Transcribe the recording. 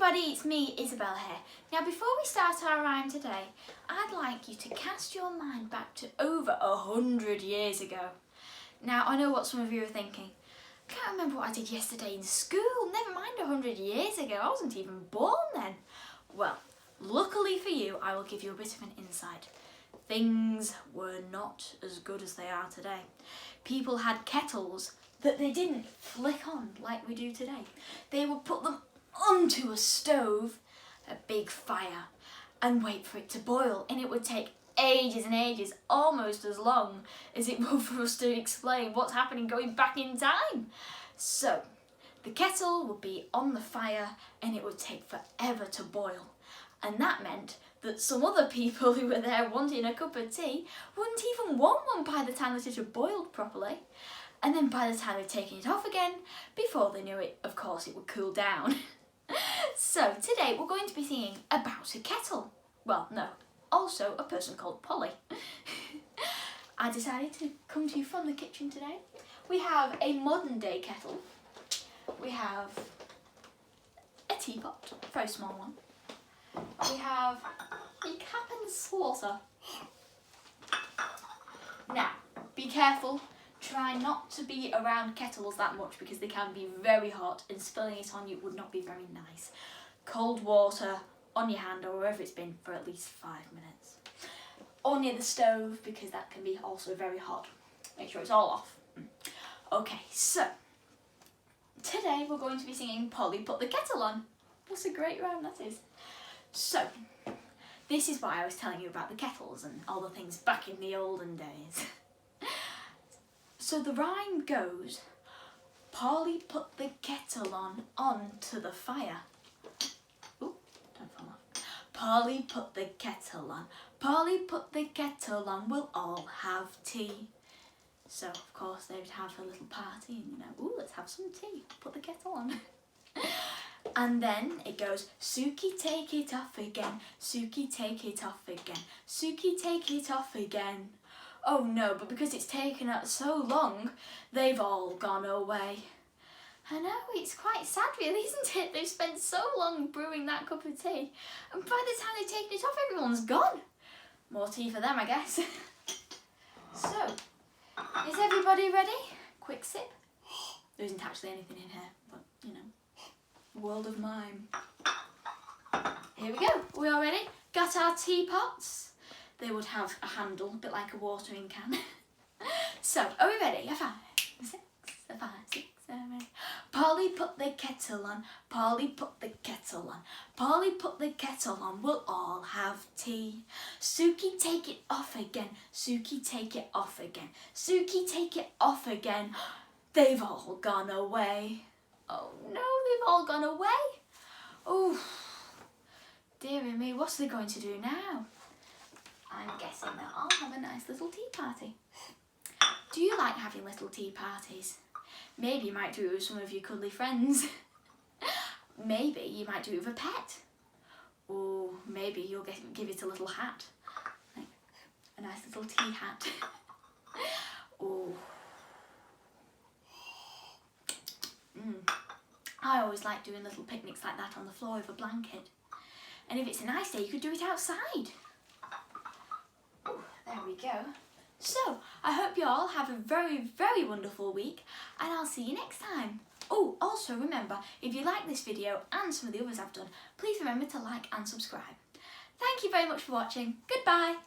everybody, it's me, Isabel here. Now before we start our rhyme today, I'd like you to cast your mind back to over 100 years ago. Now I know what some of you are thinking. I can't remember what I did yesterday in school, never mind 100 years ago, I wasn't even born then. Well, luckily for you, I will give you a bit of an insight. Things were not as good as they are today. People had kettles that they didn't flick on like we do today. They would put them onto a stove, a big fire, and wait for it to boil, and it would take ages and ages, almost as long as it would for us to explain what's happening going back in time. So the kettle would be on the fire and it would take forever to boil, and that meant that some other people who were there wanting a cup of tea wouldn't even want one by the time that it had boiled properly. And then by the time they'd taken it off again, before they knew it, of course, it would cool down. So today we're going to be singing about a kettle. Well, no, also a person called Polly. I decided to come to you from the kitchen today. We have a modern day kettle. We have a teapot, a very small one. We have a cap and saucer. Now, be careful. Try not to be around kettles that much because they can be very hot and spilling it on you would not be very nice. Cold water on your hand or wherever it's been for at least 5 minutes. Or near the stove because that can be also very hot. Make sure it's all off. Okay, so today we're going to be singing Polly Put the Kettle On. What a great rhyme that is. So, this is why I was telling you about the kettles and all the things back in the olden days. So the rhyme goes, Polly put the kettle onto the fire. Ooh, don't fall off. Polly put the kettle on, Polly put the kettle on, we'll all have tea. So of course they would have a little party and ooh, let's have some tea, put the kettle on. And then it goes, Suki take it off again, Suki take it off again, Suki take it off again. Oh no, but because it's taken us so long, they've all gone away. I know, it's quite sad really, isn't it? They've spent so long brewing that cup of tea, and by the time they've taken it off, everyone's gone. More tea for them, I guess. So, is everybody ready? Quick sip. There isn't actually anything in here, but you know, world of mime. Here we go, we all ready? Got our teapots? They would have a handle, a bit like a watering can. So, are we ready? A 5, 6, a 5, 6, 7, 8. Polly put the kettle on, Polly put the kettle on, Polly put the kettle on, we'll all have tea. Suki take it off again, Suki take it off again, Suki take it off again. They've all gone away. Oh no, they've all gone away. Oh, dearie me, what's they going to do now? I'm guessing that I'll have a nice little tea party. Do you like having little tea parties? Maybe you might do it with some of your cuddly friends. Maybe you might do it with a pet. Or maybe you'll give it a little hat. Like a nice little tea hat. Oh. I always like doing little picnics like that on the floor with a blanket. And if it's a nice day, you could do it outside. There we go. So, I hope you all have a very, very wonderful week, and I'll see you next time. Oh, also remember, if you like this video and some of the others I've done, please remember to like and subscribe. Thank you very much for watching. Goodbye.